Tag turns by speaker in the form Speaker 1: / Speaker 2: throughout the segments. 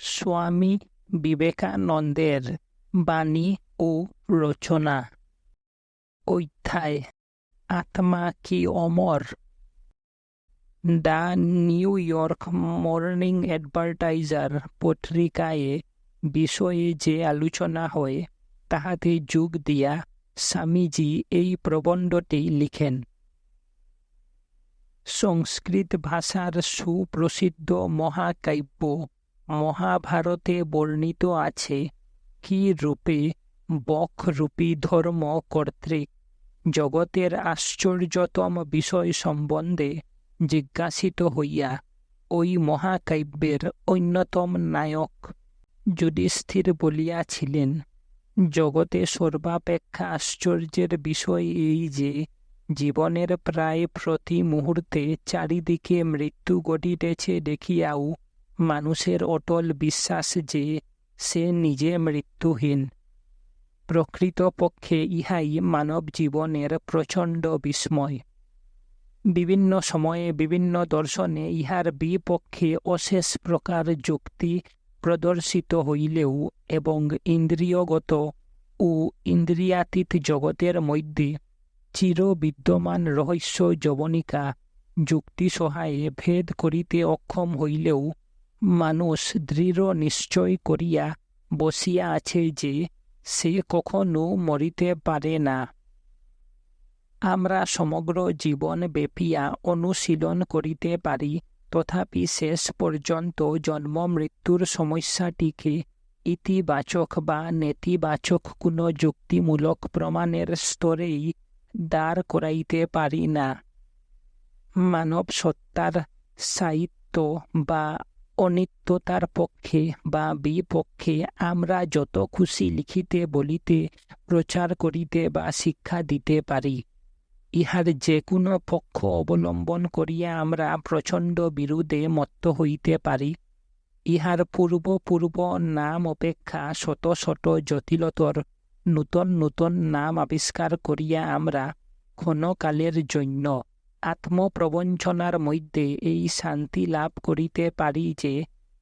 Speaker 1: স্বামী বিবেকানন্দের বাণী ও রচনা। অধ্যায় আত্মা কি অমর? The New York Morning Advertiser পত্রিকায় বিষয়ে যে আলোচনা হয় তাহাতে যোগ দিয়া স্বামীজি এই প্রবন্ধটি লিখেন। সংস্কৃত ভাষার সুপ্রসিদ্ধ মহাকাব্য মহাভারতে বর্ণিত আছে কি রূপে বকরূপী ধর্ম কর্তৃক জগতের আশ্চর্যতম বিষয় সম্বন্ধে জিজ্ঞাসিত হইয়া ওই মহাকাব্যের অন্যতম নায়ক যুধিষ্ঠির বলিয়াছিলেন, জগতে সর্বাপেক্ষা আশ্চর্যের বিষয় এই যে জীবনের প্রায় প্রতি মুহূর্তে চারিদিকে মৃত্যু ঘটিতেছে দেখিয়াও মানুষের অটল বিশ্বাস যে সে নিজে মৃত্যুহীন। প্রকৃতপক্ষে ইহাই মানব জীবনের প্রচণ্ড বিস্ময়। বিভিন্ন সময়ে বিভিন্ন দর্শনে ইহার বিপক্ষে অশেষ প্রকার যুক্তি প্রদর্শিত হইলেও এবং ইন্দ্রিয়গত ও ইন্দ্রিয়াতীত জগতের মধ্যে চিরবিদ্যমান রহস্য যবনিকা যুক্তি সহায়ে ভেদ করিতে অক্ষম হইলেও মানুষ দৃঢ় নিশ্চয় করিয়া বসিয়া আছে যে সে কখনো মরিতে পারে না। আমরা সমগ্র জীবন ব্যাপিয়া অনুশীলন করিতে পারি, তথাপি শেষ পর্যন্ত জন্ম মৃত্যুর সমস্যাটিকে ইতিবাচক বা নেতিবাচক কোনো যুক্তিমূলক প্রমাণের স্তরেই দাঁড় করাইতে পারি না। মানব সত্তার স্থায়িত্ব বা অনিত্যতার পক্ষে বা বিপক্ষে আমরা যত খুশি লিখিতে বলিতে প্রচার করিতে বা শিক্ষা দিতে পারি। ইহার যে কোনো পক্ষ অবলম্বন করিয়া আমরা প্রচণ্ড বিরোধে মত্ত হইতে পারি। ইহার পূর্ব নাম অপেক্ষা শত শত জটিলতর নূতন নূতন নাম আবিষ্কার করিয়া আমরা ক্ষণকালের জন্য আত্মপ্রবঞ্চনার মধ্যে এই শান্তি লাভ করিতে পারি যে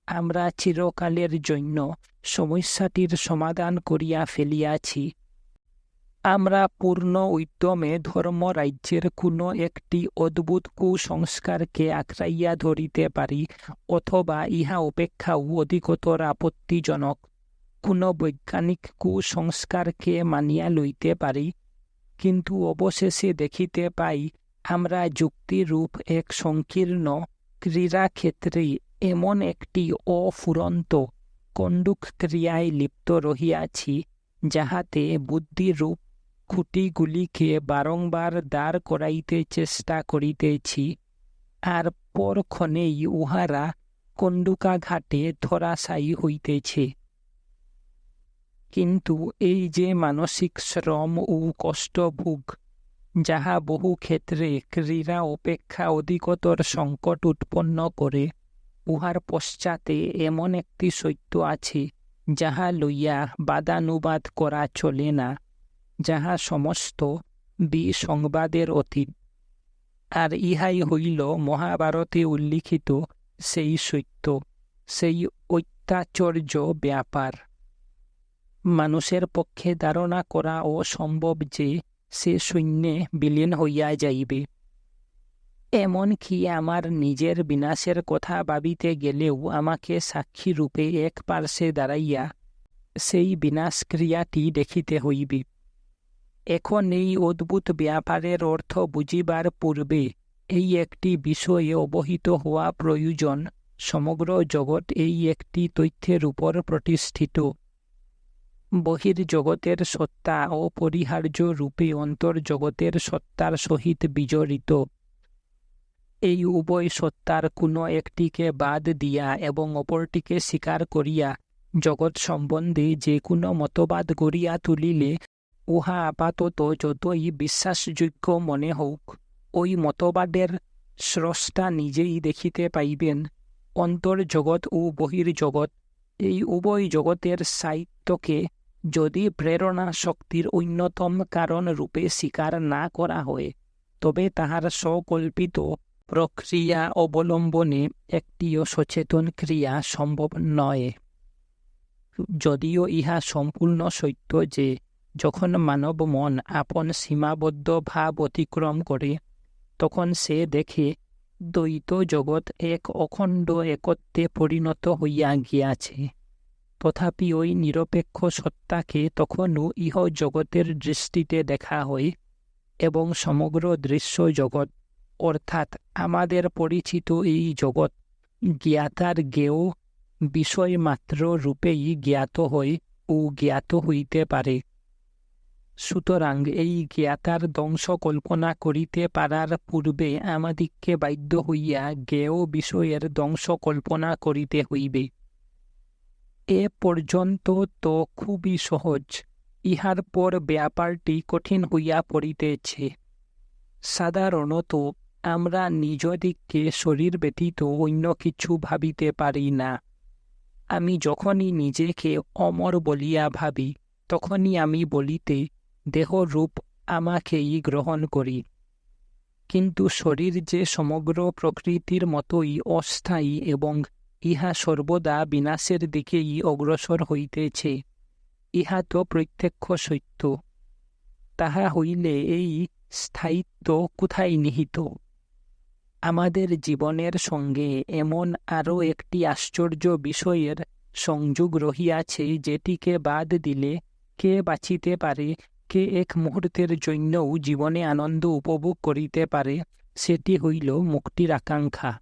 Speaker 1: আমরা চিরকালের জন্য সমস্যাটির সমাধান করিয়া ফেলিয়াছি। আমরা পূর্ণ উদ্যমে ধর্মরাজ্যের কোনো একটি অদ্ভুত কুসংস্কারকে আঁকড়াইয়া ধরিতে পারি, অথবা ইহা অপেক্ষাও অধিকতর আপত্তিজনক কোনো বৈজ্ঞানিক কুসংস্কারকে মানিয়া লইতে পারি, কিন্তু অবশেষে দেখিতে পাই আমরা যুক্তিরূপ এক সংকীর্ণ ক্রীড়াক্ষেত্রে এমন একটি অফুরন্ত কণ্ডুক ক্রিয়ায় লিপ্ত রহিয়াছি, যাহাতে বুদ্ধিরূপ খুঁটিগুলিকে বারংবার দাঁড় করাইতে চেষ্টা করিতেছি, আর পরক্ষণেই উহারা কণ্ডুকাঘাতে ধরাশায়ী হইতেছে। কিন্তু এই যে মানসিক শ্রম ও কষ্টভোগ, যাহা বহু ক্ষেত্রে ক্রীড়া অপেক্ষা অধিকতর সংকট উৎপন্ন করে, উহার পশ্চাতে এমন একটি সত্য আছে যাহা লইয়া বাদানুবাদ করা চলে না, যাহা সমস্ত বিসংবাদের অতীত। আর ইহাই হইল মহাভারতে উল্লিখিত সেই সত্য, সেই অত্যাশ্চর্য ব্যাপার। মানুষের পক্ষে ধারণা করা অসম্ভব যে সে শূন্যে বিলীন হইয়া যাইবে। এমনকি আমার নিজের বিনাশের কথা ভাবিতে গেলেও আমাকে সাক্ষীরূপে এক পার্শ্বে দাঁড়াইয়া সেই বিনাশক্রিয়াটি দেখিতে হইবে। এখন এই অদ্ভুত ব্যাপারের অর্থ বুঝিবার পূর্বে এই একটি বিষয়ে অবহিত হওয়া প্রয়োজন, সমগ্র জগৎ এই একটি তথ্যের উপর প্রতিষ্ঠিত। বহির্জগতের সত্তা অপরিহার্য রূপে অন্তর্জগতের সত্তার সহিত বিজড়িত। এই উভয় সত্তার কোনো একটিকে বাদ দিয়া এবং অপরটিকে স্বীকার করিয়া জগৎ সম্বন্ধে যে কোনো মতবাদ গড়িয়া তুলিলে উহা আপাতত যতই বিশ্বাসযোগ্য মনে হোক, ওই মতবাদের স্রষ্টা নিজেই দেখিতে পাইবেন অন্তর্জগৎ ও বহির্জগৎ এই উভয় জগতের স্থায়িত্বকে যদি প্রেরণা শক্তির অন্যতম কারণ রূপে স্বীকার না করা হয়, তবে তাহার সকল্পিত প্রক্রিয়া অবলম্বনে একটিও সচেতন ক্রিয়া সম্ভব নয়। যদিও ইহা সম্পূর্ণ সত্য যে যখন মানব মন আপন সীমাবদ্ধ ভাব অতিক্রম করে, তখন সে দেখে দ্বৈত জগৎ এক অখণ্ড একত্বে পরিণত হইয়া গিয়াছে। তথাপি ওই নিরপেক্ষ সত্তাকে তখনও ইহ জগতের দৃষ্টিতে দেখা হয় এবং সমগ্র দৃশ্য জগৎ অর্থাৎ আমাদের পরিচিত এই জগৎ জ্ঞাতার জ্ঞেয় বিষয় মাত্র রূপেই জ্ঞাত হয় ও জ্ঞাত হইতে পারে। সুতরাং এই জ্ঞাতার ধ্বংস কল্পনা করিতে পারার পূর্বে আমাদিগকে বাধ্য হইয়া জ্ঞেয় বিষয়ের ধ্বংস কল্পনা করিতে হইবে। এ পর্যন্ত তো খুবই সহজ, ইহার পর ব্যাপারটি কঠিন হইয়া পড়িতেছে। সাধারণত আমরা নিজ দিককে শরীর ব্যতীত অন্য কিছু ভাবিতে পারি না। আমি যখনই নিজেকে অমর বলিয়া ভাবি, তখনই আমি বলিতে দেহরূপ আমাকেই গ্রহণ করি। কিন্তু শরীর যে সমগ্র প্রকৃতির মতোই অস্থায়ী এবং ইহা সর্বদা বিনাশের দিকেই অগ্রসর হইতেছে, ইহা তো প্রত্যক্ষ সত্য। তাহা হইলে এই স্থায়িত্ব কোথায় নিহিত? আমাদের জীবনের সঙ্গে এমন আরও একটি আশ্চর্য বিষয়ের সংযোগ রহিয়াছে, যেটিকে বাদ দিলে কে বাঁচিতে পারে, কে এক মুহূর্তের জন্যও জীবনে আনন্দ উপভোগ করিতে পারে, সেটি হইল মুক্তির আকাঙ্ক্ষা।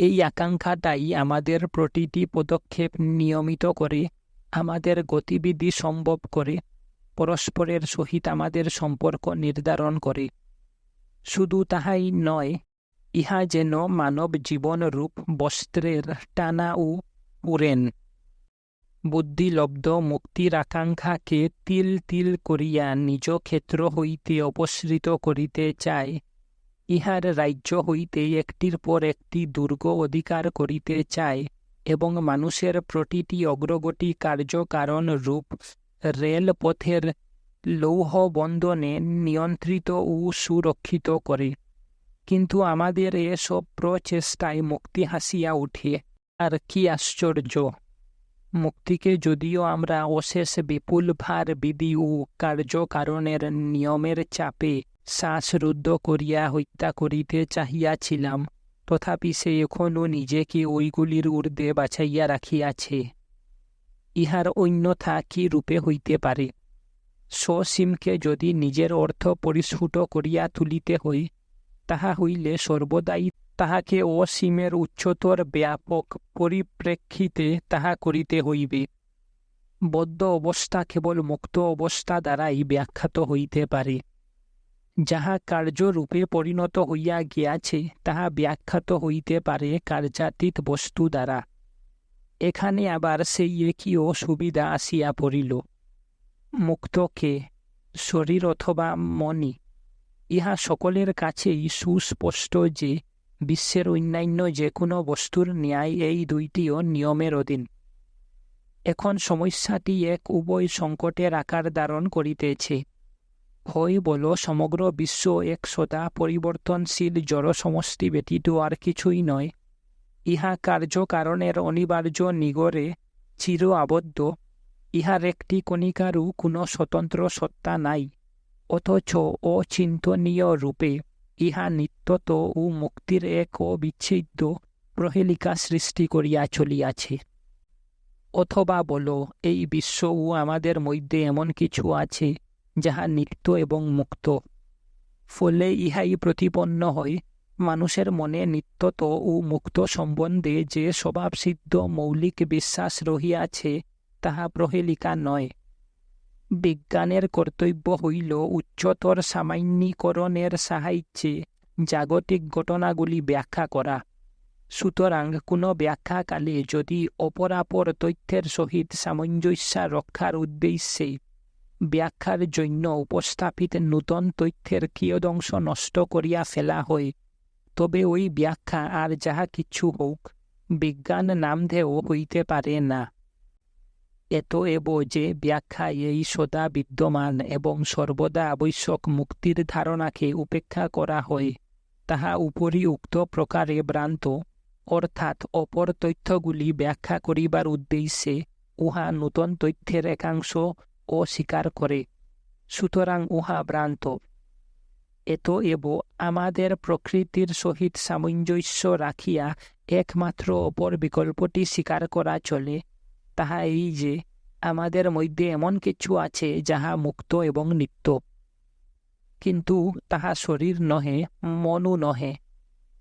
Speaker 1: এই আকাঙ্ক্ষাটাই আমাদের প্রতিটি পদক্ষেপ নিয়মিত করে, আমাদের গতিবিধি সম্ভব করে, পরস্পরের সহিত আমাদের সম্পর্ক নির্ধারণ করে। শুধু তাহাই নয়, ইহা যেন মানব জীবনরূপ বস্ত্রের টানা ও পুরেন। বুদ্ধিলব্ধ মুক্তির আকাঙ্ক্ষাকে তিল তিল করিয়া নিজ ক্ষেত্র হইতে অপসৃত করিতে চায়, ইহার রাজ্য হইতে একটির পর একটি দুর্গ অধিকার করিতে চায় এবং মানুষের প্রতিটি অগ্রগতি কার্যকারণ রূপ রেলপথের লৌহ বন্ধনে নিয়ন্ত্রিত ও সুরক্ষিত করে। কিন্তু আমাদের এসব প্রচেষ্টায় মুক্তি হাসিয়া উঠে। আর কি আশ্চর্য! মুক্তিকে যদিও আমরা অশেষ বিপুল ভার বিধি ও কার্যকারণের নিয়মের চাপে শ্বাসরুদ্ধ করিয়া হত্যা করিতে চাহিয়াছিলাম, তথাপি সে এখনও নিজেকে ওইগুলির ঊর্ধ্বে বাছাইয়া রাখিয়াছে। ইহার অন্যথা কি রূপে হইতে পারে? সসীমকে যদি নিজের অর্থ পরিস্ফুট করিয়া তুলিতে হয়, তাহা হইলে সর্বদাই তাহাকে অসীমের উচ্চতর ব্যাপক পরিপ্রেক্ষিতে তাহা করিতে হইবে। বদ্ধ অবস্থা কেবল মুক্ত অবস্থা দ্বারাই ব্যাখ্যাত হইতে পারে। যাহা কার্যরূপে পরিণত হইয়া গিয়াছে, তাহা ব্যাখ্যাত হইতে পারে কার্যাতীত বস্তু দ্বারা। এখানে আবার সেই একই অসুবিধা আসিয়া পড়িল। মুক্তকে শরীর অথবা মনই? ইহা সকলের কাছেই সুস্পষ্ট যে বিশ্বের অন্যান্য যে কোনো বস্তুর ন্যায় এই দুইটিও নিয়মের অধীন। এখন সমস্যাটি এক উভয় সংকটের আকার ধারণ করিতেছে। হয় বল সমগ্র বিশ্ব এক সদা পরিবর্তনশীল জড় সমষ্টি ব্যতীত আর কিছুই নয়, ইহা কার্যকারণের অনিবার্য নিগড়ে চির আবদ্ধ, ইহার একটি কণিকারও কোনো স্বতন্ত্র সত্তা নাই, অথচ অচিন্তনীয় রূপে ইহা নিত্যত ও মুক্তির এক অবিচ্ছেদ্য প্রহেলিকা সৃষ্টি করিয়া চলিয়াছে। অথবা বল এই বিশ্ব ও আমাদের মধ্যে এমন কিছু আছে যাহা নিত্য এবং মুক্ত। ফলে ইহাই প্রতিপন্ন হয় মানুষের মনে নিত্যত ও মুক্ত সম্বন্ধে যে স্বভাবসিদ্ধ মৌলিক বিশ্বাস রহিয়াছে, তাহা প্রহেলিকা নয়। বিজ্ঞানের কর্তব্য হইল উচ্চতর সামান্যীকরণের সাহায্যে জাগতিক ঘটনাগুলি ব্যাখ্যা করা। সুতরাং কোনো ব্যাখ্যাকালে যদি অপরাপর তথ্যের সহিত সামঞ্জস্য রক্ষার উদ্দেশ্যে ব্যাখ্যার জন্য উপস্থাপিত নূতন তথ্যের কিয়দংশ নষ্ট করিয়া ফেলা হয়, তবে ওই ব্যাখ্যা আর যাহা কিছু হোক, বিজ্ঞান নামধেয় হইতে পারে না। এতএব যে ব্যাখ্যা এই সদা বিদ্যমান এবং সর্বদা আবশ্যক মুক্তির ধারণাকে উপেক্ষা করা হয়, তাহা উপরি উক্ত প্রকারে ভ্রান্ত, অর্থাৎ অপর তথ্যগুলি ব্যাখ্যা করিবার উদ্দেশ্যে উহা নূতন তথ্যের একাংশ অস্বীকার করে, সুতরাং উহা ভ্রান্ত। এতএব আমাদের প্রকৃতির সহিত সামঞ্জস্য রাখিয়া একমাত্র অপর বিকল্পটি স্বীকার করা চলে, তাহা এই যে আমাদের মধ্যে এমন কিছু আছে যাহা মুক্ত এবং নিত্য, কিন্তু তাহা শরীর নহে, মনও নহে।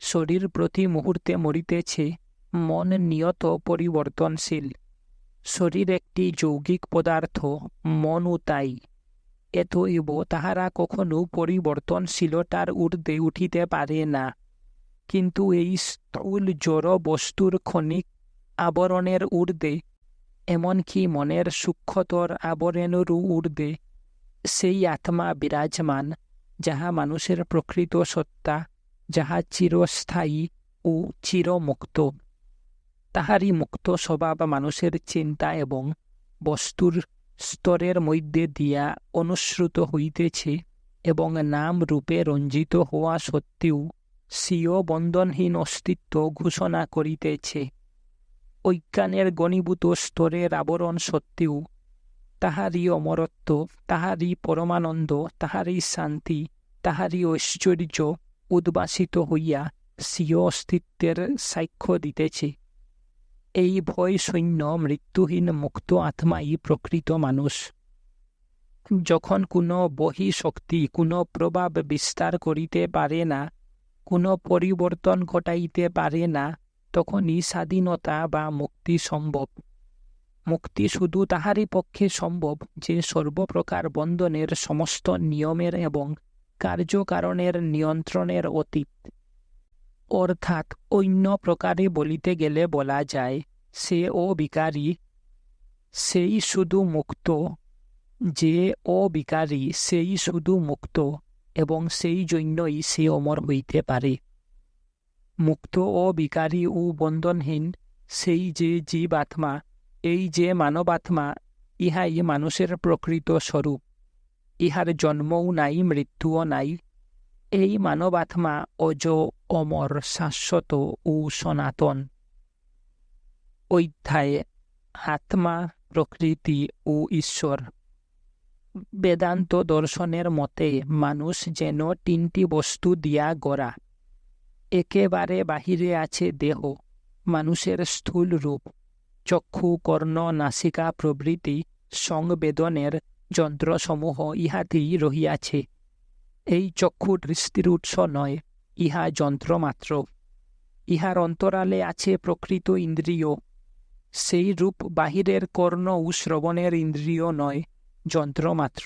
Speaker 1: শরীর প্রতি মুহূর্তে মরিতেছে, মন নিয়ত পরিবর্তনশীল। শরীর একটি যৌগিক পদার্থ, মনও তাই। এতএব তাহারা কখনো পরিবর্তনশীলতার ঊর্ধ্বে উঠিতে পারে না। কিন্তু এই স্থূল জড় বস্তুর ক্ষণিক আবরণের ঊর্ধ্বে, এমনকি মনের সূক্ষ্মতর আবরণেরও ঊর্ধ্বে সেই আত্মা বিরাজমান, যাহা মানুষের প্রকৃত সত্তা, যাহা চিরস্থায়ী ও চিরমুক্ত। তাহারই মুক্ত স্বভাব মানুষের চিন্তা এবং বস্তুর স্তরের মধ্যে দিয়া অনুসৃত হইতেছে এবং নাম রূপে রঞ্জিত হওয়া সত্ত্বেও স্বীয় বন্ধনহীন অস্তিত্ব ঘোষণা করিতেছে। অজ্ঞানের ঘনীভূত স্তরের আবরণ সত্ত্বেও তাহারই অমরত্ব, তাহারই পরমানন্দ, তাহারই শান্তি, তাহারই ঐশ্বর্য উদ্ভাসিত হইয়া স্বীয় অস্তিত্বের সাক্ষ্য দিতেছে। এই ভয় শূন্য মৃত্যুহীন মুক্ত আত্মাই প্রকৃত মানুষ। যখন কোনো বহিঃশক্তি কোনো প্রভাব বিস্তার করিতে পারে না, কোনো পরিবর্তন ঘটাইতে পারে না, তখনই স্বাধীনতা বা মুক্তি সম্ভব। মুক্তি শুধু তাহারই পক্ষে সম্ভব যে সর্বপ্রকার বন্ধনের সমস্ত নিয়মের এবং কার্যকারণের নিয়ন্ত্রণের অতীত। অর্থাৎ অন্য প্রকারে বলিতে গেলে বলা যায়, সে অবিকারী, সেই শুধু মুক্ত। যে অবিকারী সেই শুধু মুক্ত, এবং সেই জন্যই সে অমর হইতে পারে। মুক্ত, অবিকারী ও বন্ধনহীন সেই যে জীবাত্মা, এই যে মানবাত্মা, ইহাই মানুষের প্রকৃত স্বরূপ। ইহার জন্মও নাই, মৃত্যুও নাই। এই মানবাত্মা অজ, অমর, শাশ্বত ও সনাতন। অধ্যায় আত্মা, প্রকৃতি ও ঈশ্বর। বেদান্ত দর্শনের মতে মানুষ যেন তিনটি বস্তু দিয়া গড়া। একেবারে বাহিরে আছে দেহ, মানুষের স্থূল রূপ, চক্ষু, কর্ণ, নাসিকা প্রভৃতি সংবেদনের যন্ত্রসমূহ ইহাতেই রহিয়াছে। এই চক্ষু দৃষ্টির উৎস নয়, ইহা যন্ত্রমাত্র। ইহার অন্তরালে আছে প্রকৃত ইন্দ্রিয়। সেই রূপ বাহিরের কর্ণ ও শ্রবণের ইন্দ্রিয় নয়, যন্ত্রমাত্র।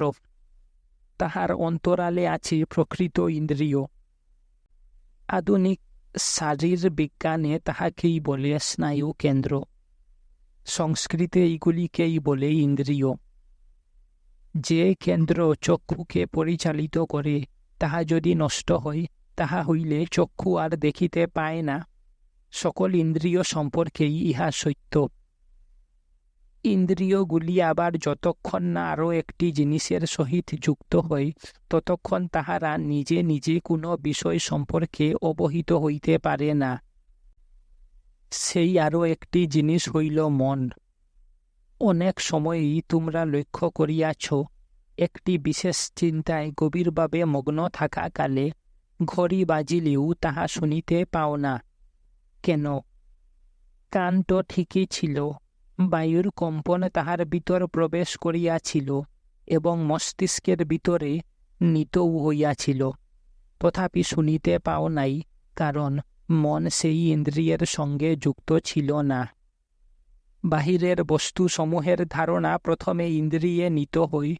Speaker 1: তাহার অন্তরালে আছে প্রকৃত ইন্দ্রিয়। আধুনিক শারীর বিজ্ঞানে তাহাকেই বলে স্নায়ু কেন্দ্র। সংস্কৃতে এইগুলিকেই বলে ইন্দ্রিয়। যে কেন্দ্র চক্ষুকে পরিচালিত করে, তাহা যদি নষ্ট হয়, তাহা হইলে চক্ষু আর দেখিতে পায় না। সকল ইন্দ্রিয় সম্পর্কেই ইহা সত্য। ইন্দ্রিয়গুলি আবার যতক্ষণ না আরও একটি জিনিসের সহিত যুক্ত হয়, ততক্ষণ তাহারা নিজে নিজে কোনো বিষয় সম্পর্কে অবহিত হইতে পারে না। সেই আরও একটি জিনিস হইল মন। অনেক সময়ই তোমরা লক্ষ্য করিয়াছ, একটি বিশেষ চিন্তায় গভীরভাবে মগ্ন থাকাকালে ঘড়ি বাজিলেও তাহা শুনিতে পাও না। কেন? কান তো ঠিকই ছিল, বায়ুর কম্পন তাহার ভিতর প্রবেশ করিয়াছিল এবং মস্তিষ্কের ভিতরে নীতও হইয়াছিল, তথাপি শুনিতে পাও নাই, কারণ মন সেই ইন্দ্রিয়ের সঙ্গে যুক্ত ছিল না। বাহিরের বস্তুসমূহের ধারণা প্রথমে ইন্দ্রিয়ে নীত হই,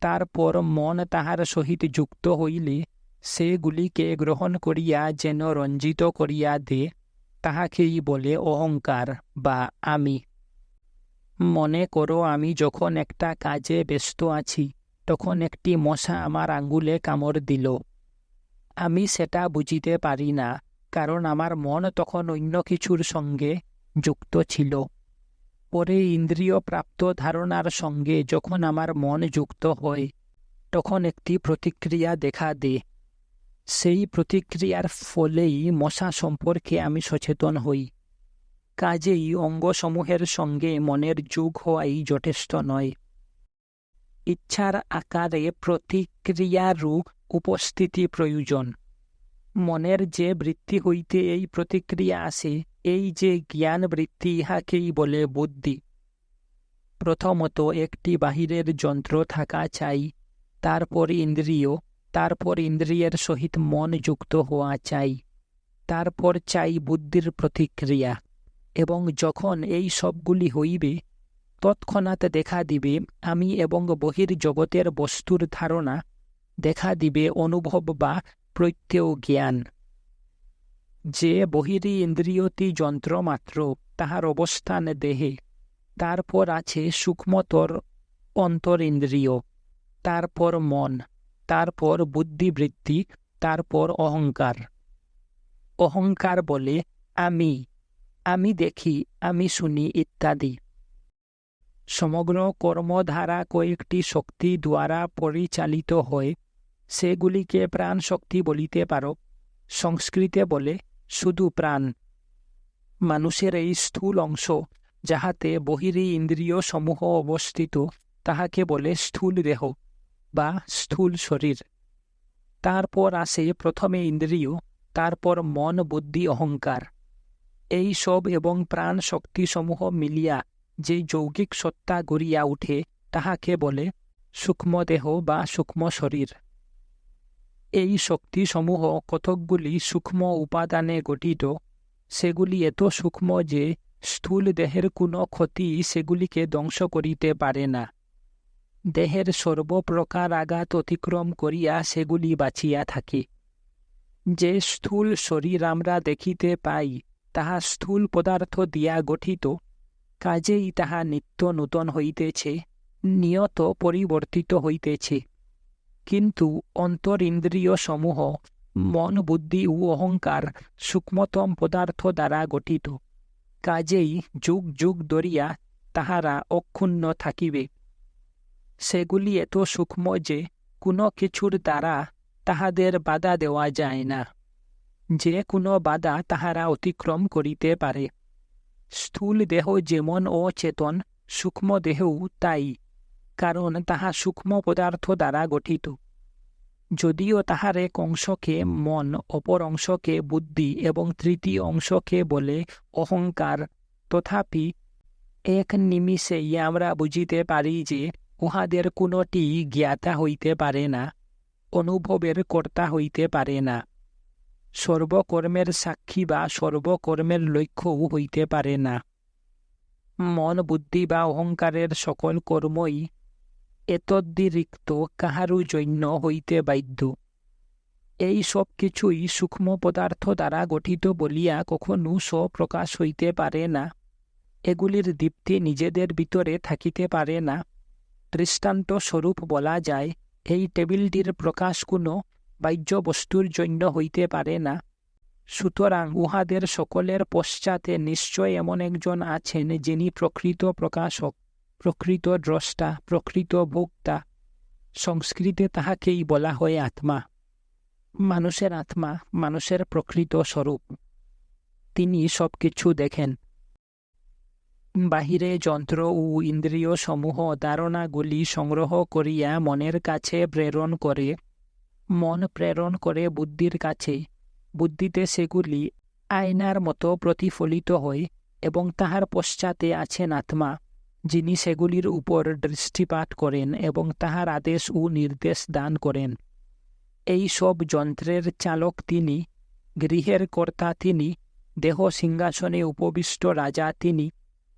Speaker 1: তারপর মন তাহার সহিত যুক্ত হইলে সেগুলিকে গ্রহণ করিয়া যেন রঞ্জিত করিয়া দে, তাহাকেই বলে অহংকার বা আমি। মনে করো, আমি যখন একটা কাজে ব্যস্ত আছি, তখন একটি মশা আমার আঙ্গুলে কামড় দিল। আমি সেটা বুঝিতে পারি না, কারণ আমার মন তখন অন্য কিছুর সঙ্গে যুক্ত ছিল। পরে ইন্দ্রিয় প্রাপ্ত ধারণার সঙ্গে যখন আমার মন যুক্ত হয়, তখন একটি প্রতিক্রিয়া দেখা দেয়। সেই প্রতিক্রিয়ার ফলেই মশা সম্পর্কে আমি সচেতন হই। কাজেই অঙ্গসমূহের সঙ্গে মনের যোগ হওয়াই যথেষ্ট নয়। ইচ্ছার আকারে প্রতিক্রিয়ারও উপস্থিতি প্রয়োজন। মনের যে বৃত্তি হইতে এই প্রতিক্রিয়া আসে, এই যে জ্ঞান বৃত্তি, ইহাকেই বলে বুদ্ধি। প্রথমত একটি বাহিরের যন্ত্র থাকা চাই, তারপর ইন্দ্রিয়, তারপর ইন্দ্রিয়ের সহিত মন যুক্ত হওয়া চাই, তারপর চাই বুদ্ধির প্রতিক্রিয়া। এবং যখন এই সবগুলি হইবে, তৎক্ষণাৎ দেখা দিবে আমি এবং বহির জগতের বস্তুর ধারণা, দেখা দিবে অনুভব বা প্রত্যয় জ্ঞান। যে বহিরি ইন্দ্রিয়টি যন্ত্রমাত্র, তাহার অবস্থান দেহে, তারপর আছে সূক্ষ্মতর অন্তরিন্দ্রিয়, তারপর মন, তারপর বুদ্ধিবৃত্তি, তারপর অহংকার। অহংকার বলে আমি, আমি দেখি, আমি শুনি ইত্যাদি। সমগ্র কর্মধারা কয়েকটি শক্তি দ্বারা পরিচালিত হয়, সেগুলিকে প্রাণ শক্তি বলিতে পারো। সংস্কৃতে বলে শুধু প্রাণ। মানুষের এই স্থূল অংশ, যাহাতে বহিরি ইন্দ্রিয় সমূহ অবস্থিত, তাহাকে বলে স্থূল দেহ বা স্থূল শরীর। তারপর আসে প্রথমে ইন্দ্রিয়, তারপর মন, বুদ্ধি, অহংকার। এই সব এবং প্রাণ শক্তিসমূহ মিলিয়া যে যৌগিক সত্তা গড়িয়া উঠে, তাহাকে বলে সূক্ষ্ম দেহ বা সূক্ষ্ম শরীর। এই শক্তিসমূহ কতকগুলি সূক্ষ্ম উপাদানে গঠিত। সেগুলি এত সূক্ষ্ম যে স্থূল দেহের কোনো ক্ষতি সেগুলিকে ধ্বংস করিতে পারে না। দেহের সর্বপ্রকার আঘাত অতিক্রম করিয়া সেগুলি বাঁচিয়া থাকে। যে স্থূল শরীর আমরা দেখিতে পাই, তাহা স্থূল পদার্থ দিয়া গঠিত। কাজেই তাহা নিত্য নূতন হইতেছে, নিয়ত পরিবর্তিত হইতেছে। কিন্তু অন্তরিন্দ্রিয় সমূহ, মন, বুদ্ধি ও অহংকার সূক্ষ্মতম পদার্থ দ্বারা গঠিত। কাজেই যুগ যুগ ধরিয়া তাহারা অক্ষুণ্ণ থাকিবে। সেগুলি এত সূক্ষ্ম যে কোনো কিছুর দ্বারা তাহাদের বাধা দেওয়া যায় না। যে কোনো বাধা তাহারা অতিক্রম করিতে পারে। স্থূল দেহ যেমন অচেতন, সূক্ষ্ম দেহও তাই, কারণ তাহা সূক্ষ্ম পদার্থ দ্বারা গঠিত। যদিও তাহার এক অংশকে মন, অপর অংশকে বুদ্ধি এবং তৃতীয় অংশকে বলে অহংকার, তথাপি এক নিমিষেই আমরা বুঝিতে পারি যে উহাদের কোনটি জ্ঞাতা হইতে পারে না, অনুভবের কর্তা হইতে পারে না, সর্বকর্মের সাক্ষী বা সর্বকর্মের লক্ষ্যও হইতে পারে না। মন, বুদ্ধি বা অহংকারের সকল কর্মই এতদ্ব্যতিরিক্ত কাহারও জন্য হইতে বাধ্য। এই সব কিছুই সূক্ষ্ম পদার্থ দ্বারা গঠিত বলিয়া কখনো স্বপ্রকাশ হইতে পারে না। এগুলির দীপ্তি নিজেদের ভিতরে থাকিতে পারে না। দৃষ্টান্ত স্বরূপ বলা যায়, এই টেবিলটির প্রকাশ কোনো বাহ্য বস্তুর জন্য হইতে পারে না। সুতরাং উহাদের সকলের পশ্চাতে নিশ্চয় এমন একজন আছেন, যিনি প্রকৃত প্রকাশক, প্রকৃত দ্রষ্টা, প্রকৃত ভোক্তা। সংস্কৃতে তাহাকেই বলা হয় আত্মা। মানুষের আত্মা মানুষের প্রকৃত স্বরূপ। তিনি সবকিছু দেখেন। বাহিরে যন্ত্র ও ইন্দ্রিয় সমূহ ধারণাগুলি সংগ্রহ করিয়া মনের কাছে প্রেরণ করে। মন প্রেরণ করে বুদ্ধির কাছে। বুদ্ধিতে সেগুলি আয়নার মতো প্রতিফলিত হয় এবং তাহার পশ্চাতে আছেন আত্মা, যিনি সেগুলির উপর দৃষ্টিপাত করেন এবং তাহার আদেশ ও নির্দেশ দান করেন। এই সব যন্ত্রের চালক তিনি, গৃহের কর্তা তিনি, দেহ সিংহাসনে উপবিষ্ট রাজা তিনি।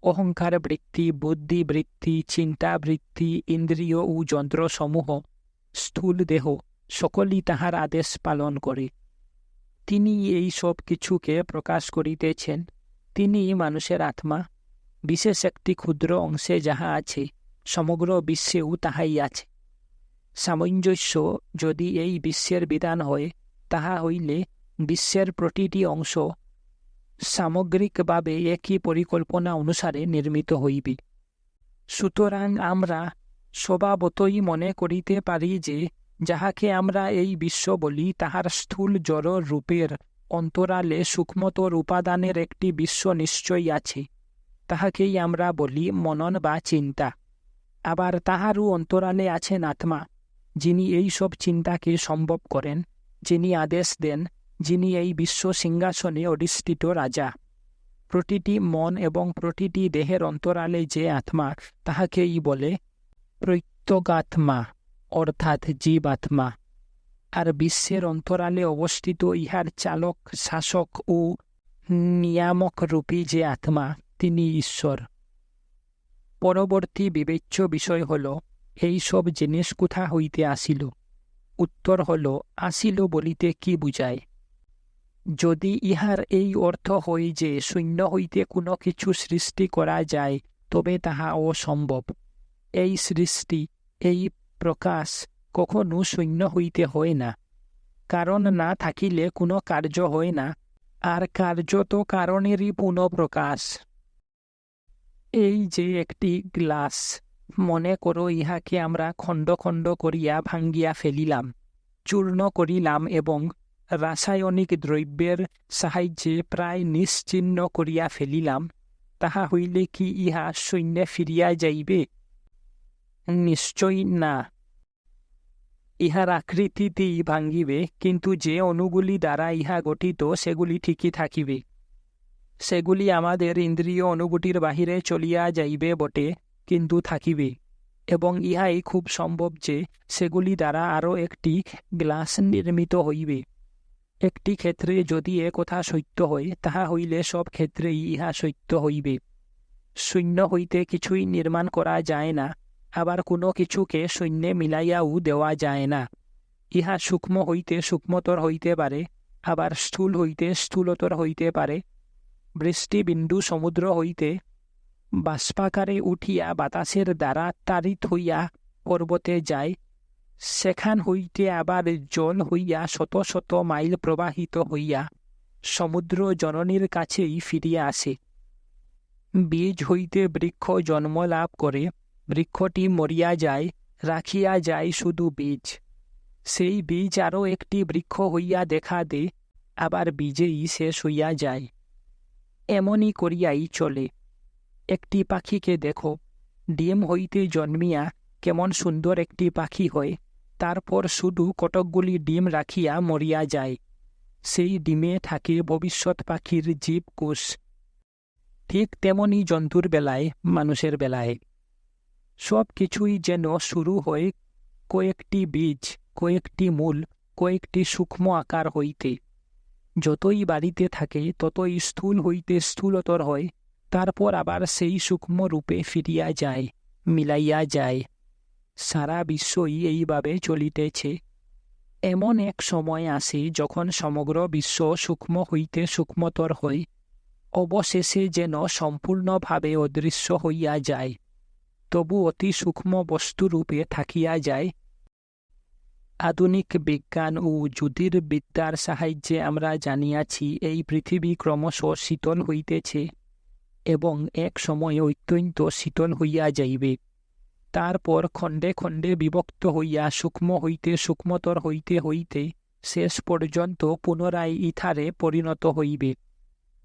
Speaker 1: অহংকার বৃত্তি, বুদ্ধি বৃত্তি, চিন্তা বৃত্তি, ইন্দ্রিয় ও যন্ত্রসমূহ, স্থূল দেহ সকলই তাহার আদেশ পালন করে। তিনি এই সব কিছুকে প্রকাশ করিতেছেন। তিনি মানুষের আত্মা। বিশেষ একটি ক্ষুদ্র অংশে যাহা আছে, সমগ্র বিশ্বেও তাহাই আছে। সামঞ্জস্য যদি এই বিশ্বের বিধান হয়, তাহা হইলে বিশ্বের প্রতিটি অংশ সামগ্রিকভাবে একই পরিকল্পনা অনুসারে নির্মিত হইবে। সুতরাং আমরা স্বভাবতই মনে করিতে পারি যে যাহাকে আমরা এই বিশ্ব বলি, তাহার স্থূল জড় রূপের অন্তরালে সূক্ষ্মতর উপাদানের একটি বিশ্ব নিশ্চয়ই আছে, তাহাকেই আমরা বলি মনন বা চিন্তা। আবার তাহারও অন্তরালে আছেন আত্মা, যিনি এই সব চিন্তাকে সম্ভব করেন, যিনি আদেশ দেন, যিনি এই বিশ্ব সিংহাসনে অধিষ্ঠিত রাজা। প্রতিটি মন এবং প্রতিটি দেহের অন্তরালে যে আত্মা, তাহাকেই বলে প্রত্যগাত্মা অর্থাৎ জীবাত্মা। আর বিশ্বের অন্তরালে অবস্থিত ইহার চালক, শাসক ও নিয়ামক রূপী যে আত্মা, তিনি ঈশ্বর। পরবর্তী বিবেচ্য বিষয় হল, এই সব জিনিস কোথা হইতে আসিল? উত্তর হল, আসিল বলিতে কি বুঝায়? যদি ইহার এই অর্থ হয় যে শূন্য হইতে কোনো কিছু সৃষ্টি করা যায়, তবে তাহা অসম্ভব। এই সৃষ্টি, এই প্রকাশ কখনো শূন্য হইতে হয় না। কারণ না থাকিলে কোনো কার্য হয় না, আর কার্য তো কারণেরই পুনঃপ্রকাশ। এই যে একটি গ্লাস, মনে করো ইহাকে আমরা খণ্ড খণ্ড করিয়া ভাঙ্গিয়া ফেলিলাম, চূর্ণ করিলাম এবং রাসায়নিক দ্রব্যের সাহায্যে প্রায় নিশ্চিহ্ন করিয়া ফেলিলাম, তাহা হইলে কি ইহা শূন্যে ফিরিয়া যাইবে? নিশ্চয় না। ইহার আকৃতিতেই ভাঙ্গিবে, কিন্তু যে অণুগুলি দ্বারা ইহা গঠিত সেগুলি ঠিকই থাকিবে। সেগুলি আমাদের ইন্দ্রিয় অনুভূতির বাহিরে চলিয়া যাইবে বটে, কিন্তু থাকিবে। এবং ইহাই খুব সম্ভব যে সেগুলি দ্বারা আরও একটি গ্লাস নির্মিত হইবে। একটি ক্ষেত্রে যদি এ কথা সত্য হয়, তাহা হইলে সব ক্ষেত্রেই ইহা সত্য হইবে। শূন্য হইতে কিছুই নির্মাণ করা যায় না, আবার কোনো কিছুকে শূন্যে মিলাইয়াও দেওয়া যায় না। ইহা সূক্ষ্ম হইতে সূক্ষ্মতর হইতে পারে, আবার স্থূল হইতে স্থূলতর হইতে পারে। বৃষ্টিবিন্দু সমুদ্র হইতে বাষ্পাকারে উঠিয়া বাতাসের দ্বারা তাড়িত হইয়া পর্বতে যায়, সেখান হইতে আবার জল হইয়া শত শত মাইল প্রবাহিত হইয়া সমুদ্র জননীর কাছেই ফিরিয়া আসে। বীজ হইতে বৃক্ষ জন্ম লাভ করে, বৃক্ষটি মরিয়া যায়, রাখিয়া যায় শুধু বীজ। সেই বীজ আরও একটি বৃক্ষ হইয়া দেখা দে, আবার বীজেই শেষ হইয়া যায়। এমনই করিয়াই চলে। একটি পাখিকে দেখো, ডিম হইতে জন্মিয়া কেমন সুন্দর একটি পাখি হয়, তারপর শুধু কতকগুলি ডিম রাখিয়া মরিয়া যায়। সেই ডিমে থাকে ভবিষ্যৎ পাখির জীবকোষ। ঠিক তেমনি জন্তুর বেলায়, মানুষের বেলায় সব কিছুই যেন শুরু হয় কয়েকটি বীজ, কয়েকটি মূল, কয়েকটি সূক্ষ্ম আকার হইতে। যতই বাড়িতে থাকে ততই স্থূল হইতে স্থূলতর হয়, তারপর আবার সেই সূক্ষ্ম রূপে ফিরিয়া যায়, মিলাইয়া যায়। সারা বিশ্বই এইভাবে চলিতেছে। এমন এক সময় আসে যখন সমগ্র বিশ্ব সূক্ষ্ম হইতে সূক্ষ্মতর হয়, অবশেষে যেন সম্পূর্ণভাবে অদৃশ্য হইয়া যায়, তবু অতি সূক্ষ্ম বস্তুরূপে থাকিয়া যায়। আধুনিক বিজ্ঞান ও জ্যোতির্বিদ্যার সাহায্যে আমরা জানিয়াছি এই পৃথিবী ক্রমশ শীতল হইতেছে এবং এক সময় অত্যন্ত শীতল হইয়া যাইবে। তারপর খণ্ডে খণ্ডে বিভক্ত হইয়া সূক্ষ্ম হইতে সূক্ষ্মতর হইতে হইতে শেষ পর্যন্ত পুনরায় ইথারে পরিণত হইবে।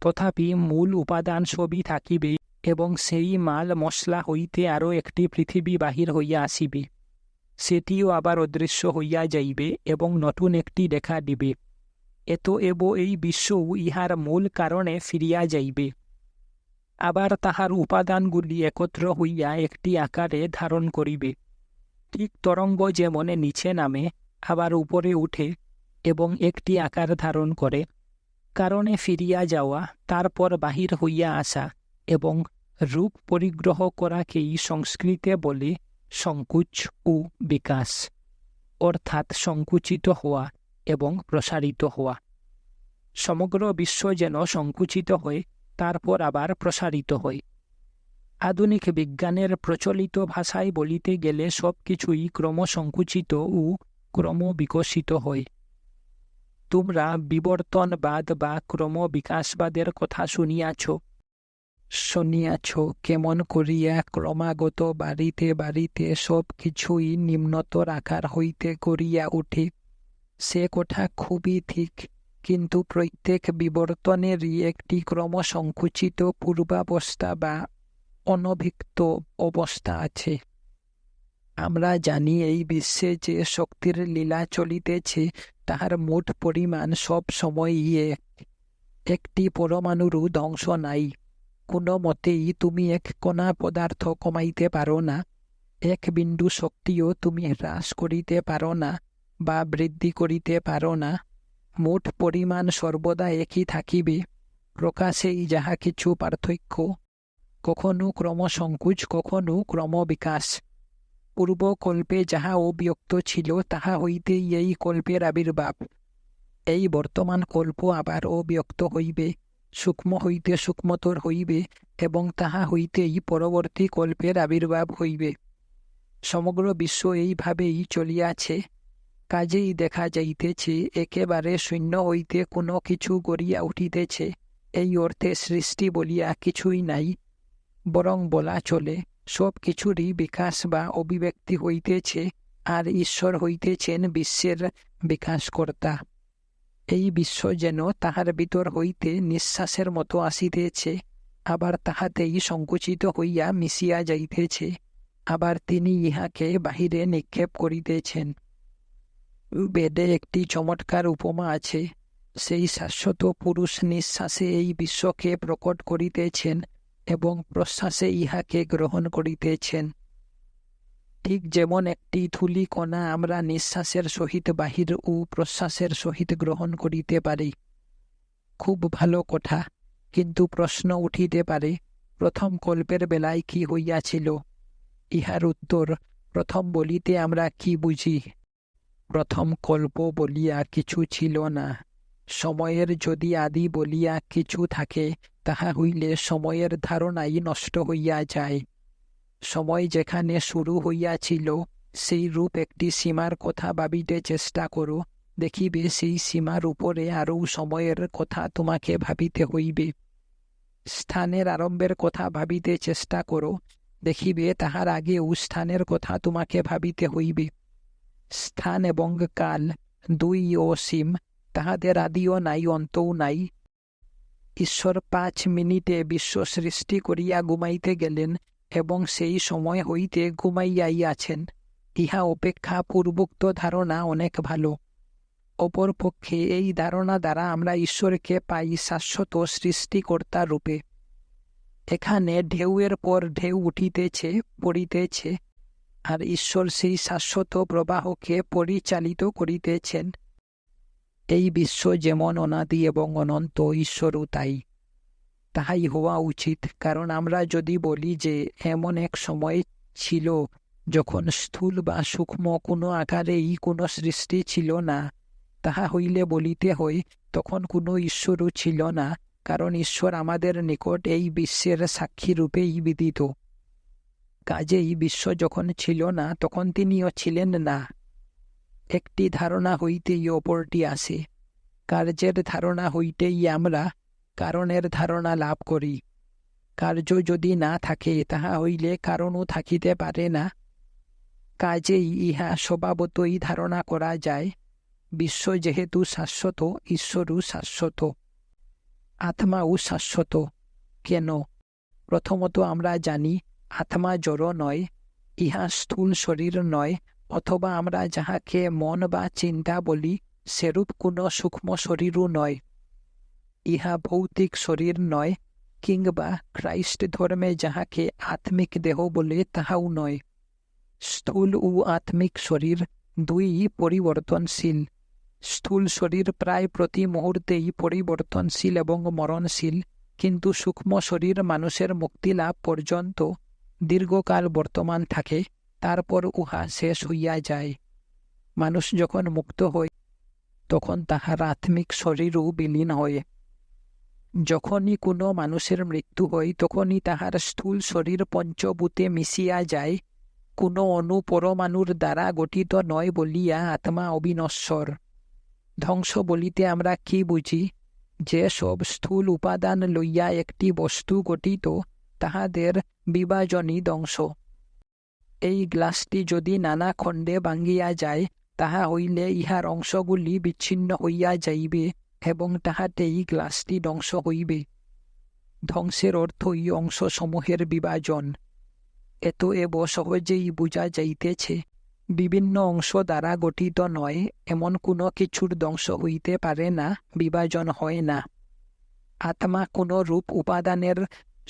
Speaker 1: তথাপি মূল উপাদান সবই থাকিবে এবং সেই মাল মশলা হইতে আরও একটি পৃথিবী বাহির হইয়া আসিবে। সেটিও আবার অদৃশ্য হইয়া যাইবে এবং নতুন একটি দেখা দিবে। এতএব এই বিশ্বও ইহার মূল কারণে ফিরিয়া যাইবে। আবার তাহার উপাদানগুলি একত্র হইয়া একটি আকারে ধারণ করিবে। ঠিক তরঙ্গ যেমন নিচে নামে, আবার উপরে উঠে এবং একটি আকার ধারণ করে, কারণে ফিরিয়া যাওয়া, তারপর বাহির হইয়া আসা এবং রূপ পরিগ্রহ করাকেই সংস্কৃতে বলে সংকুচ ও বিকাশ, অর্থাৎ সংকুচিত হওয়া এবং প্রসারিত হওয়া। সমগ্র বিশ্ব যেন সংকুচিত হয়, তারপর আবার প্রসারিত হয়। আধুনিক বিজ্ঞানের প্রচলিত ভাষায় বলিতে গেলে সব কিছুই ক্রমসংকুচিত ও ক্রমবিকশিত হয়। তোমরা বিবর্তনবাদ বা ক্রমবিকাশবাদের কথা শুনিয়াছ কেমন করিয়া ক্রমাগত বাড়িতে বাড়িতে সব কিছুই নিম্নতর আকার হইতে করিয়া উঠে। সে কথা খুবই ঠিক, কিন্তু প্রত্যেক বিবর্তনেরই একটি ক্রমসংকুচিত পূর্বাবস্থা বা অনভিক্ত অবস্থা আছে। আমরা জানি এই বিশ্বে যে শক্তির লীলা চলিতেছে তাহার মোট পরিমাণ সব সময়ই একটি পরমাণুরও ধ্বংস নাই। কোনো মতেই তুমি এক কণা পদার্থ কমাইতে পারো না, এক বিন্দু শক্তিও তুমি হ্রাস করিতে পারো না বা বৃদ্ধি করিতে পারো না। মোট পরিমাণ সর্বদা একই থাকিবে। প্রকাশেই যাহা কিছু পার্থক্য, কখনো ক্রমসংকুচ, কখনো ক্রমবিকাশ। পূর্বকল্পে যাহা অব্যক্ত ছিল তাহা হইতেই এই কল্পের আবির্ভাব। এই বর্তমান কল্প আবার অব্যক্ত হইবে, সূক্ষ্ম হইতে সূক্ষ্মতর হইবে এবং তাহা হইতেই পরবর্তী কল্পের আবির্ভাব হইবে। সমগ্র বিশ্ব এইভাবেই চলিয়াছে। কাজেই দেখা যাইতেছে একেবারে শূন্য হইতে কোনো কিছু গড়িয়া উঠিতেছে। এই অর্থে সৃষ্টি বলিয়া কিছুই নাই, বরং বলা চলে সব কিছুরই বিকাশ বা অভিব্যক্তি হইতেছে, আর ঈশ্বর হইতেছেন বিশ্বের বিকাশকর্তা। এই বিশ্ব যেন তাহার ভিতর হইতে নিঃশ্বাসের মতো আসিতেছে, আবার তাহাতেই সংকুচিত হইয়া মিশিয়া যাইতেছে, আবার তিনি ইহাকে বাহিরে নিক্ষেপ করিতেছেন। বেদে একটি চমৎকার উপমা আছে। সেই শাশ্বত পুরুষ নিঃশ্বাসে এই বিশ্বকে প্রকট করিতেছেন এবং প্রশ্বাসে ইহাকে গ্রহণ করিতেছেন। ঠিক যেমন একটি ধূলি কণা আমরা নিঃশ্বাসের সহিত বাহির ও প্রশ্বাসের সহিত গ্রহণ করিতে পারি। খুব ভালো কথা, কিন্তু প্রশ্ন উঠিতে পারে, প্রথম কল্পের বেলায় কি হইয়াছিল? ইহার উত্তর, প্রথম বলিতে আমরা কি বুঝি? প্রথম কল্প বলিয়া কিছু ছিল না। সময়ের যদি আদি বলিয়া কিছু থাকে, তাহা হইলে সময়ের ধারণাই নষ্ট হইয়া যায়। সময় যেখানে শুরু হইয়াছিল সেই রূপ একটি সীমার কথা ভাবিতে চেষ্টা করো, দেখিবে সেই সীমার উপরে আরও সময়ের কথা তোমাকে ভাবিতে হইবে। স্থানের আরম্ভের কথা ভাবিতে চেষ্টা করো, দেখিবে তাহার আগেও স্থানের কথা তোমাকে ভাবিতে হইবে। স্থান এবং কাল দুই অসীম, তাহাদের আদিও নাই, অন্তও নাই। ঈশ্বর 5 মিনিটে বিশ্ব সৃষ্টি করিয়া ঘুমাইতে গেলেন এবং সেই সময় হইতে ঘুমাইয়াই আছেন। ইহা অপেক্ষা পূর্বোক্ত ধারণা অনেক ভালো। অপরপক্ষে এই ধারণা দ্বারা আমরা ঈশ্বরকে পাই শাশ্বত সৃষ্টিকর্তা রূপে। এখানে ঢেউয়ের পর ঢেউ উঠিতেছে, পড়িতেছে, আর ঈশ্বর সেই শাশ্বত প্রবাহকে পরিচালিত করিতেছেন। এই বিশ্ব যেমন অনাদি এবং অনন্ত, ঈশ্বরও তাই। তাহাই হওয়া উচিত, কারণ আমরা যদি বলি যে এমন এক সময় ছিল যখন স্থূল বা সূক্ষ্ম কোনো আকারেই কোনো সৃষ্টি ছিল না, তাহা হইলে বলিতে হয় তখন কোনো ঈশ্বরও ছিল না, কারণ ঈশ্বর আমাদের নিকট এই বিশ্বের সাক্ষী রূপেই বিদিত। কাজেই বিশ্ব যখন ছিল না তখন তিনিও ছিলেন না। একটি ধারণা হইতেই অপরটি আসে। কার্যের ধারণা হইতেই আমরা কারণের ধারণা লাভ করি। কার্য যদি না থাকে তাহা হইলে কারণও থাকিতে পারে না। কাজেই ইহা স্বভাবতই ধারণা করা যায়। বিশ্ব যেহেতু শাশ্বত, ঈশ্বরও শাশ্বত, আত্মাও শাশ্বত। কেন? প্রথমত আমরা জানি আত্মা জড় নয়, ইহা স্থূল শরীর নয়, অথবা আমরা যাহাকে মন বা চিন্তা বলি সেরূপ কোনো সূক্ষ্ম শরীরও নয়। ইহা ভৌতিক শরীর নয়, কিংবা খ্রাইস্ট ধর্মে যাহাকে আত্মিক দেহ বলে তাহাও নয়। স্থূল ও আত্মিক শরীর দুই পরিবর্তনশীল। স্থূল শরীর প্রায় প্রতি মুহূর্তেই পরিবর্তনশীল এবং মরণশীল, কিন্তু সূক্ষ্ম শরীর মানুষের মুক্তিলাভ পর্যন্ত দীর্ঘকাল বর্তমান থাকে, তারপর উহা শেষ হইয়া যায়। মানুষ যখন মুক্ত হয় তখন তাহার আত্মিক শরীরও বিলীন হয়। যখনই কোনো মানুষের মৃত্যু হয় তখনই তাহার স্থূল শরীর পঞ্চভূতে মিশিয়া যায়। কোনো অণু পরমাণুর দ্বারা গঠিত নয় বলিয়া আত্মা অবিনশ্বর। ধ্বংস বলিতে আমরা কি বুঝি? যে সব স্থূল উপাদান লইয়া একটি বস্তু গঠিত, তাহাদের বিভাজনই ধ্বংস। এই গ্লাসটি যদি নানা খণ্ডে ভাঙ্গিয়া যায়, তাহা হইলে ইহার অংশগুলি বিচ্ছিন্ন হইয়া যাইবে এবং তাহাতেই গ্লাসটি ধ্বংস হইবে। ধ্বংসের অর্থই অংশসমূহের বিভাজন। এতএব সহজেই বুঝা যাইতেছে, বিভিন্ন অংশ দ্বারা গঠিত নয় এমন কোনো কিছুর ধ্বংস হইতে পারে না, বিভাজন হয় না। আত্মা কোনো রূপ উপাদানের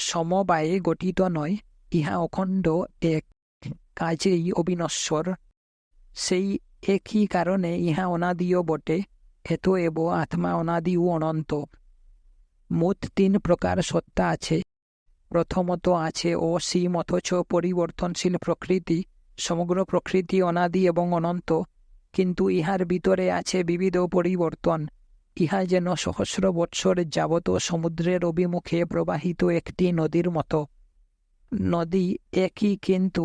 Speaker 1: সমবায়ে গঠিত নয়, ইহা অখণ্ড এক, কাজেই অবিনশ্বর। সেই একই কারণে ইহা অনাদিও বটে, এতএব আত্মা অনাদি ও অনন্ত। মোট 3 প্রকার সত্তা আছে। প্রথমত আছে অসীম অথচ পরিবর্তনশীল প্রকৃতি। সমগ্র প্রকৃতি অনাদি এবং অনন্ত, কিন্তু ইহার ভিতরে আছে বিবিধ পরিবর্তন। ইহা যেন সহস্র বৎসর যাবৎ সমুদ্রের অভিমুখে প্রবাহিত একটি নদীর মতো। নদী একই, কিন্তু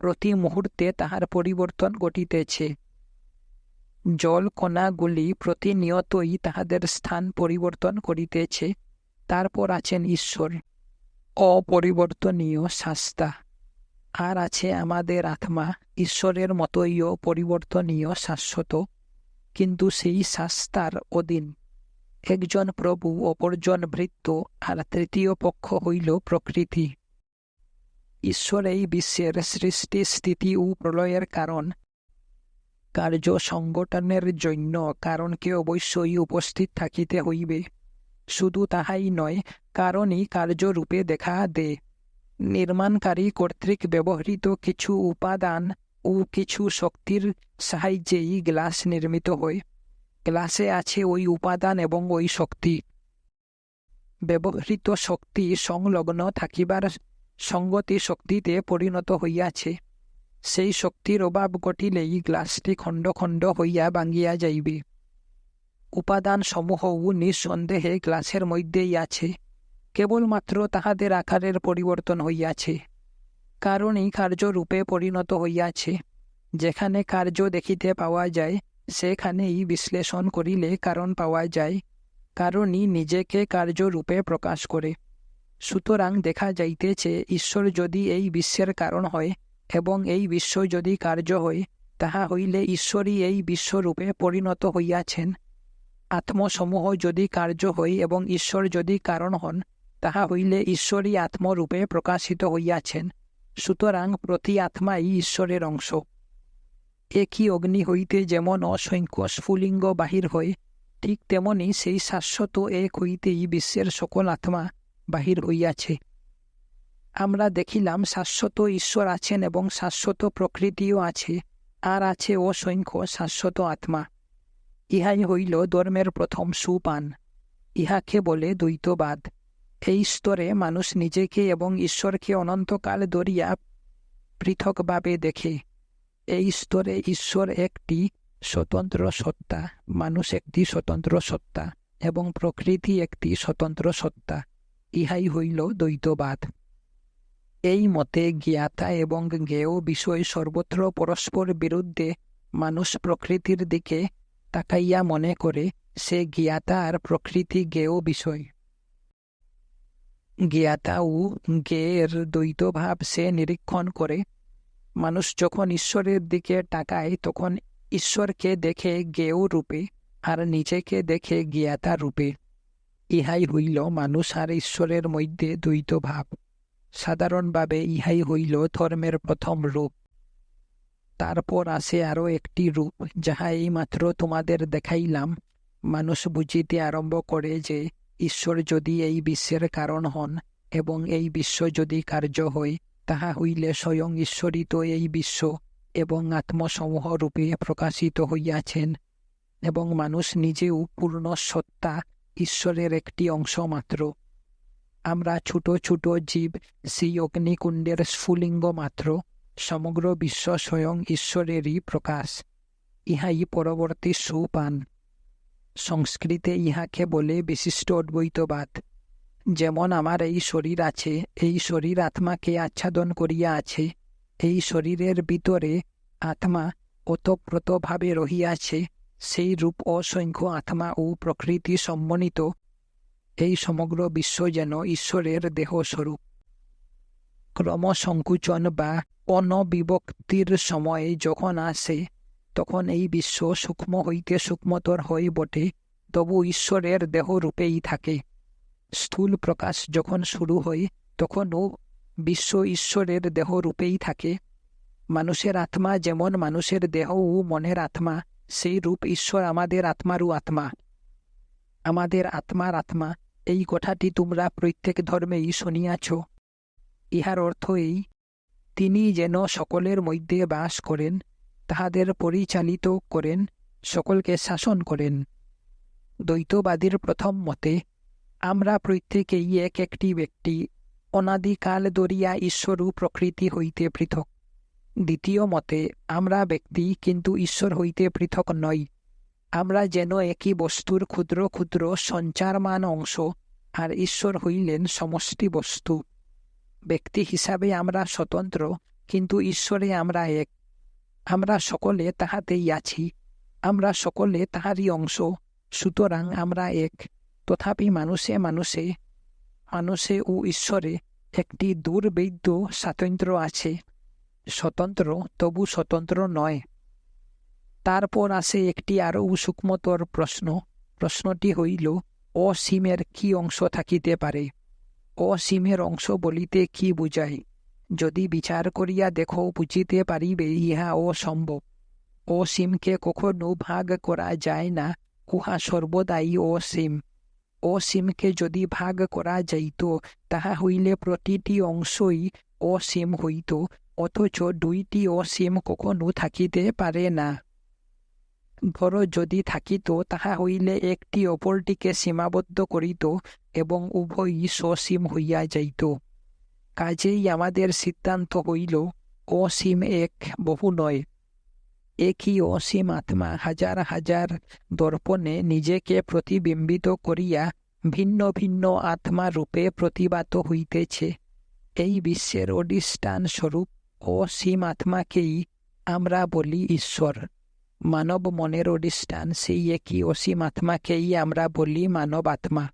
Speaker 1: প্রতি মুহূর্তে তাহার পরিবর্তন ঘটিতেছে। জল কণাগুলি প্রতিনিয়তই তাহাদের স্থান পরিবর্তন করিতেছে। তারপর আছেন ঈশ্বর, অপরিবর্তনীয় শাস্তা। আর আছে আমাদের আত্মা, ঈশ্বরের মতোই পরিবর্তনীয়, শাশ্বত, কিন্তু সেই শাস্তার অধীন। একজন প্রভু, অপরজন ভৃত্য, আর তৃতীয় পক্ষ হইল প্রকৃতি। ঈশ্বর এই বিশ্বের সৃষ্টি, স্থিতি ও প্রলয়ের কারণ। কার্য সংগঠনের জন্য কারণকে অবশ্যই উপস্থিত থাকিতে হইবে। শুধু তাহাই নয়, কারণই কার্যরূপে দেখা দেয়। নির্মাণকারী কর্তৃক ব্যবহৃত কিছু উপাদান ও কিছু শক্তির সাহায্যেই গ্লাস নির্মিত হয়। গ্লাসে আছে ওই উপাদান এবং ওই শক্তি। ব্যবহৃত শক্তি সংলগ্ন থাকিবার সঙ্গতি শক্তিতে পরিণত হইয়াছে। সেই শক্তির অভাব ঘটিলেই গ্লাসটি খণ্ড খণ্ড হইয়া ভাঙ্গিয়া যাইবে। উপাদান সমূহও নিঃসন্দেহে গ্লাসের মধ্যেই আছে, কেবলমাত্র তাহাদের আকারের পরিবর্তন হইয়াছে। কারণই কার্যরূপে পরিণত হইয়াছে। যেখানে কার্য দেখিতে পাওয়া যায়, সেখানেই বিশ্লেষণ করিলে কারণ পাওয়া যায়। কারণই নিজেকে কার্যরূপে প্রকাশ করে। সুতরাং দেখা যাইতেছে, ঈশ্বর যদি এই বিশ্বের কারণ হয় এবং এই বিশ্ব যদি কার্য হয়, তাহা হইলে ঈশ্বরই এই বিশ্বরূপে পরিণত হইয়াছেন। আত্মসমূহ যদি কার্য হয় এবং ঈশ্বর যদি কারণ হন, তাহা হইলে ঈশ্বরই আত্মরূপে প্রকাশিত হইয়াছেন। সুতরাং প্রতি আত্মাই ঈশ্বরের অংশ। একই অগ্নি হইতে যেমন অসংখ্য স্ফুলিঙ্গ বাহির হয়, ঠিক তেমনি সেই শাশ্বত এক হইতেই বিশ্বের সকল আত্মা বাহির হইয়াছে। আমরা দেখিলাম শাশ্বত ঈশ্বর আছেন এবং শাশ্বত প্রকৃতিও আছে, আর আছে অসংখ্য শাশ্বত আত্মা। ইহাই হইল ধর্মের প্রথম সোপান। ইহাকে বলে দ্বৈতবাদ। এই স্তরে মানুষ নিজেকে এবং ঈশ্বরকে অনন্তকাল ধরিয়া পৃথকভাবে দেখে। এই স্তরে ঈশ্বর একটি স্বতন্ত্র সত্তা, মানুষ একটি স্বতন্ত্র সত্তা এবং প্রকৃতি একটি স্বতন্ত্র সত্তা। ইহাই হইল দ্বৈতবাদ। এই মতে জ্ঞাতা এবং জ্ঞেয় বিষয় সর্বত্র পরস্পর বিরুদ্ধে মানুষ প্রকৃতির দিকে তাকাইয়া মনে করে সে জ্ঞাতা আর প্রকৃতি জ্ঞেয় বিষয়। জ্ঞাতা ও জ্ঞেয়ের দ্বৈতভাব সে নিরীক্ষণ করে। মানুষ যখন ঈশ্বরের দিকে তাকায়, তখন ঈশ্বরকে দেখে জ্ঞেয় রূপে আর নিজেকে দেখে জ্ঞাতা রূপে। ইহাই হইল মানুষ আর ঈশ্বরের মধ্যে দ্বৈতভাব। সাধারণভাবে ইহাই হইল ধর্মের প্রথম রূপ। তারপর আসে আরও একটি রূপ, যাহা এইমাত্র তোমাদের দেখাইলাম। মানুষ বুঝিতে আরম্ভ করে যে ঈশ্বর যদি এই বিশ্বের কারণ হন এবং এই বিশ্ব যদি কার্য হয়, তাহা হইলে স্বয়ং ঈশ্বরই তো এই বিশ্ব এবং আত্মসমূহ রূপে প্রকাশিত হইয়াছেন, এবং মানুষ নিজেও পূর্ণ সত্তা, ঈশ্বরের একটি অংশ মাত্র। আমরা ছোট ছোট জীব, সেই অগ্নিকুণ্ডের স্ফুলিঙ্গ মাত্র। সমগ্র বিশ্ব স্বয়ং ঈশ্বরেরই প্রকাশ। ইহাই পরবর্তী সোপান। সংস্কৃতে ইহাকে বলে বিশিষ্ট অদ্বৈতবাদ। যেমন আমার এই শরীর আছে, এই শরীর আত্মাকে আচ্ছাদন করিয়া আছে। এই শরীরের ভিতরে আত্মা ওতপ্রোতভাবে রহিয়াছে। সেই রূপ অসংখ্য আত্মা ও প্রকৃতি সম্বন্বিত এই সমগ্র বিশ্ব যেন ঈশ্বরের দেহস্বরূপ। ক্রমসংকুচন বা অনবিভক্তির সময় যখন আসে, তখন এই বিশ্ব সূক্ষ্ম হইতে সূক্ষ্মতর হয় বটে, তবু ঈশ্বরের দেহরূপেই থাকে। স্থূল প্রকাশ যখন শুরু হয় তখনও বিশ্ব ঈশ্বরের দেহরূপেই থাকে। মানুষের আত্মা যেমন মানুষের দেহ ও মনের আত্মা, সেই রূপ ঈশ্বর আমাদের আত্মারও আত্মা। আমাদের আত্মার আত্মা, এই কথাটি তোমরা প্রত্যেক ধর্মেই শুনিয়াছ। ইহার অর্থ এই, তিনি যেন সকলের মধ্যে বাস করেন, তাহাদের পরিচালিত করেন, সকলকে শাসন করেন। দ্বৈতবাদীর প্রথম মতে আমরা প্রত্যেকেই এক একটি ব্যক্তি, অনাদিকাল ধরিয়া ঈশ্বর ও প্রকৃতি হইতে পৃথক। দ্বিতীয় মতে আমরা ব্যক্তি, কিন্তু ঈশ্বর হইতে পৃথক নই। আমরা যেন একই বস্তুর ক্ষুদ্র ক্ষুদ্র সঞ্চারমান অংশ, আর ঈশ্বর হইলেন সমষ্টি বস্তু। ব্যক্তি হিসাবে আমরা স্বতন্ত্র, কিন্তু ঈশ্বরে আমরা এক। আমরা সকলে তাহাতেই আছি, আমরা সকলে তাহারই অংশ, সুতরাং আমরা এক। তথাপি মানুষে মানুষে মানুষে ও ঈশ্বরে একটি দুর্ভেদ্য স্বাতন্ত্র্য আছে। স্বতন্ত্র, তবু স্বতন্ত্র নয়। তারপর আসে একটি আরও সূক্ষ্মতর প্রশ্ন। প্রশ্নটি হইল, অসীমের কি অংশ থাকিতে পারে? অসীমের অংশ বলিতে কি বুঝায়? যদি বিচার করিয়া দেখো, বুঝিতে পারিবে ইহা অসম্ভব। অসীমকে কখনো ভাগ করা যায় না, উহা সর্বদাই অসীম। অসীমকে যদি ভাগ করা যাইত, তাহা হইলে প্রতিটি অংশই অসীম হইত, অথচ দুইটি অসীম কখনো থাকিতে পারে না। ধরো যদি থাকিত, তাহা হইলে একটি অপরটিকে সীমাবদ্ধ করিত এবং উভয়ই সসীম হইয়া যাইত। কাজেই আমাদের সিদ্ধান্ত হইল, অসীম এক, বহু নয়। একই অসীম আত্মা হাজার হাজার দর্পণে নিজেকে প্রতিবিম্বিত করিয়া ভিন্ন ভিন্ন আত্মা রূপে প্রতিভাত হইতেছে। এই বিশ্বের অধিষ্ঠান স্বরূপ অসীম আত্মাকেই আমরা বলি ঈশ্বর। মানব মনের অধিষ্ঠান সেই একই অসীম আত্মাকেই আমরা বলি মানব আত্মা।